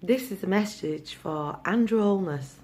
This is a message for Andrew Holness,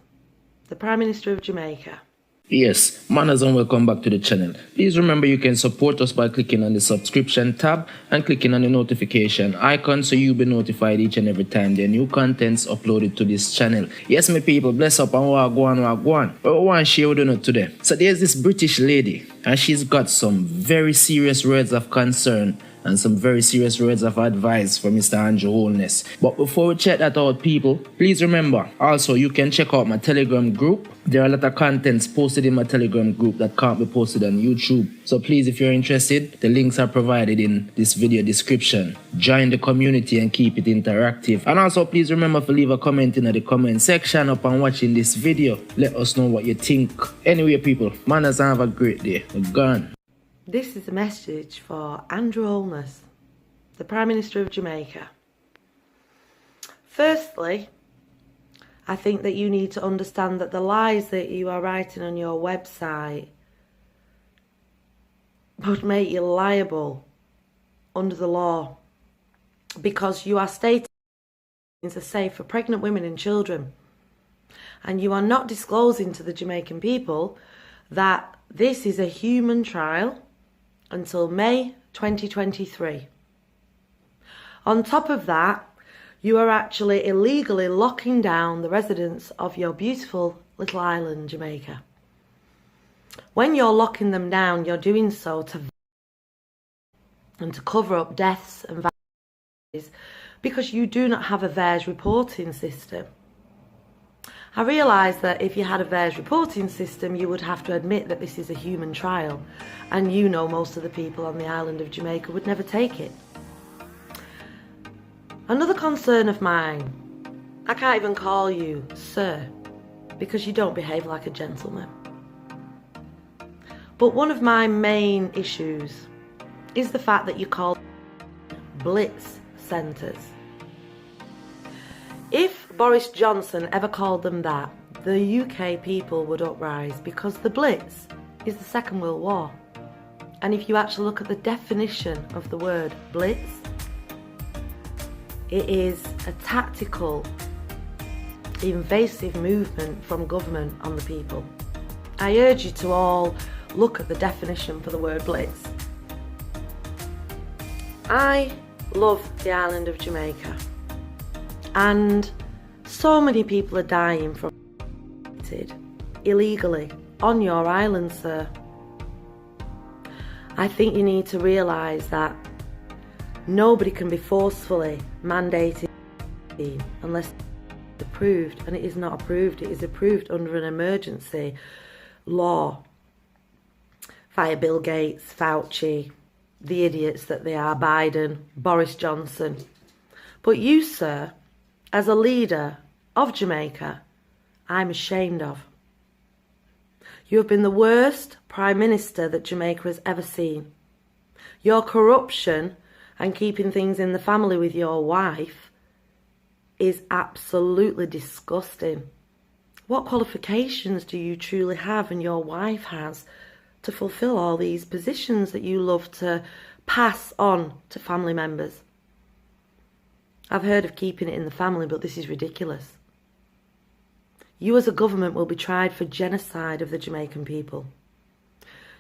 the Prime Minister of Jamaica. Yes, manners, and welcome back to the channel. Please remember you can support us by clicking on the subscription tab and clicking on the notification icon so you'll be notified each and every time there are new contents uploaded to this channel. Yes, my people, bless up and wagwan. But we want to share with you today. So there's this British lady and she's got some very serious words of concern and some very serious words of advice for Mr. Andrew Holness. But before we check that out, people, please remember, also you can check out my Telegram group. There are a lot of contents posted in my Telegram group that can't be posted on YouTube. So please, if you're interested, the links are provided in this video description. Join the community and keep it interactive. And also, please remember to leave a comment in the comment section upon watching this video. Let us know what you think. Anyway, people, manners, and have a great day. We're gone. This is a message for Andrew Holness, the Prime Minister of Jamaica. Firstly, I think that you need to understand that the lies that you are writing on your website would make you liable under the law, because you are stating things are safe for pregnant women and children, and you are not disclosing to the Jamaican people that this is a human trial until May 2023. On top of that, you are actually illegally locking down the residents of your beautiful little island, Jamaica. When you're locking them down, you're doing so to cover up deaths and violence, because you do not have a VAERS reporting system. I realise that if you had a VAERS reporting system, you would have to admit that this is a human trial, and you know most of the people on the island of Jamaica would never take it. Another concern of mine, I can't even call you sir, because you don't behave like a gentleman. But one of my main issues is the fact that you call blitz centres. If Boris Johnson ever called them that, the UK people would uprise, because the Blitz is the Second World War. And if you actually look at the definition of the word Blitz, it is a tactical, invasive movement from government on the people. I urge you to all look at the definition for the word Blitz. I love the island of Jamaica. And so many people are dying from illegally on your island, sir. I think you need to realise that nobody can be forcefully mandated unless it's approved, and it is not approved. It is approved under an emergency law via Bill Gates, Fauci, the idiots that they are, Biden, Boris Johnson. But you, sir, as a leader of Jamaica, I'm ashamed of. You have been the worst Prime Minister that Jamaica has ever seen. Your corruption and keeping things in the family with your wife is absolutely disgusting. What qualifications do you truly have and your wife has to fulfill all these positions that you love to pass on to family members? I've heard of keeping it in the family, but this is ridiculous. You as a government will be tried for genocide of the Jamaican people.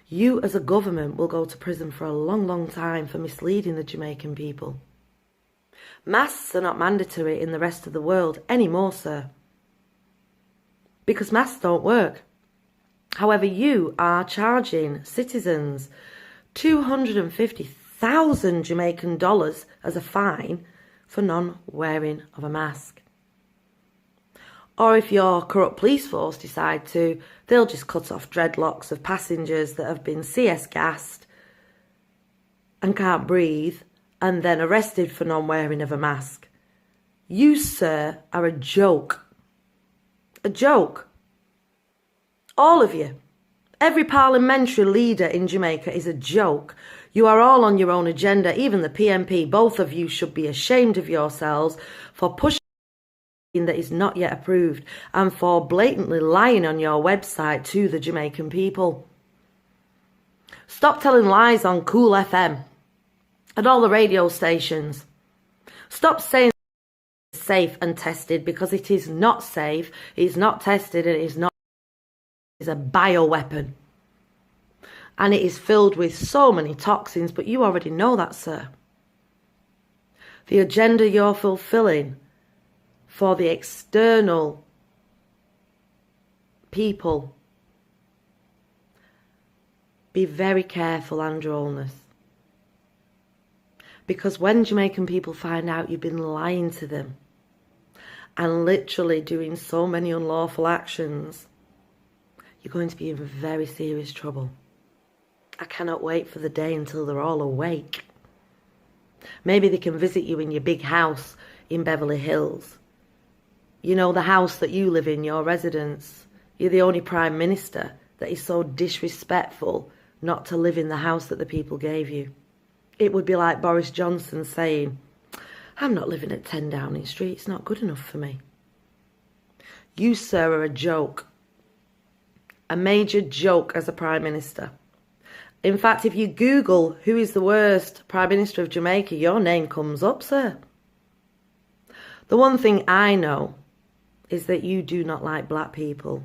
You as a government will go to prison for a long, long time for misleading the Jamaican people. Masks are not mandatory in the rest of the world anymore, sir, because masks don't work. However, you are charging citizens $250,000 Jamaican dollars as a fine for non-wearing of a mask. Or if your corrupt police force decide to, they'll just cut off dreadlocks of passengers that have been CS gassed and can't breathe and then arrested for non-wearing of a mask. You, sir, are a joke. A joke. All of you. Every parliamentary leader in Jamaica is a joke. You are all on your own agenda, even the PMP. Both of you should be ashamed of yourselves for pushing that is not yet approved and for blatantly lying on your website to the Jamaican people. Stop telling lies on Cool FM and all the radio stations. Stop saying safe and tested, because it is not safe, it is not tested, and it is not. It is a bioweapon. And it is filled with so many toxins, but you already know that, sir. The agenda you're fulfilling for the external people. Be very careful, Andrew Holness. Because when Jamaican people find out you've been lying to them and literally doing so many unlawful actions, you're going to be in very serious trouble. I cannot wait for the day until they're all awake. Maybe they can visit you in your big house in Beverly Hills. You know, the house that you live in, your residence. You're the only Prime Minister that is so disrespectful not to live in the house that the people gave you. It would be like Boris Johnson saying, I'm not living at 10 Downing Street, it's not good enough for me. You, sir, are a joke. A major joke as a Prime Minister. In fact, if you Google who is the worst Prime Minister of Jamaica, your name comes up, sir. The one thing I know is that you do not like black people.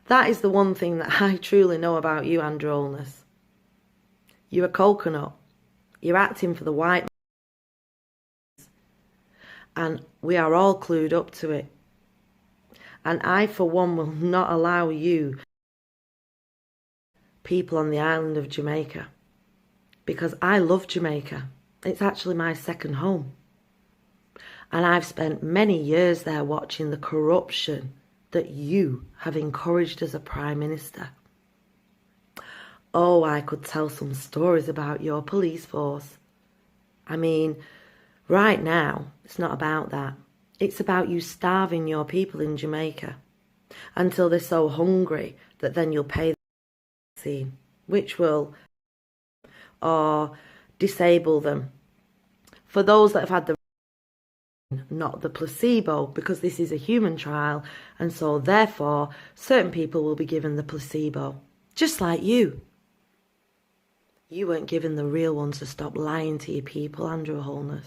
That is the one thing that I truly know about you, Andrew Holness. You're a coconut. You're acting for the white man. And we are all clued up to it. And I, for one, will not allow you, people on the island of Jamaica, because I love Jamaica. It's actually my second home. And I've spent many years there watching the corruption that you have encouraged as a Prime Minister. Oh, I could tell some stories about your police force. I mean, right now, it's not about that. It's about you starving your people in Jamaica until they're so hungry that then you'll pay the vaccine, which will or disable them. For those that have had the not the placebo, because this is a human trial, and so therefore certain people will be given the placebo, just like you. You weren't given the real ones to stop lying to your people, Andrew Holness.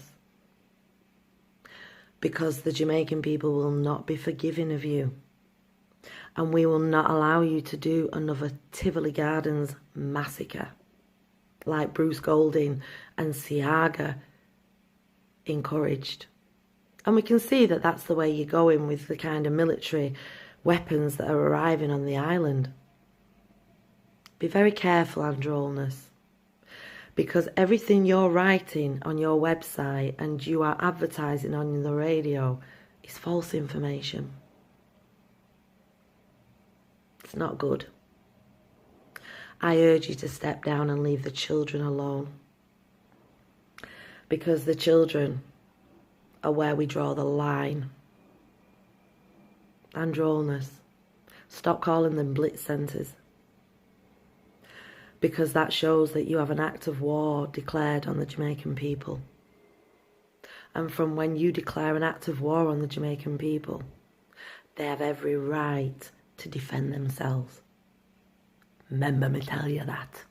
Because the Jamaican people will not be forgiving of you. And we will not allow you to do another Tivoli Gardens massacre like Bruce Golding and Siaga encouraged. And we can see that that's the way you're going with the kind of military weapons that are arriving on the island. Be very careful, Andrew Holness, because everything you're writing on your website and you are advertising on the radio is false information. It's not good. I urge you to step down and leave the children alone, because the children are where we draw the line. Andrew Holness, stop calling them blitz centres, because that shows that you have an act of war declared on the Jamaican people. And from when you declare an act of war on the Jamaican people, they have every right to defend themselves. Remember me tell you that.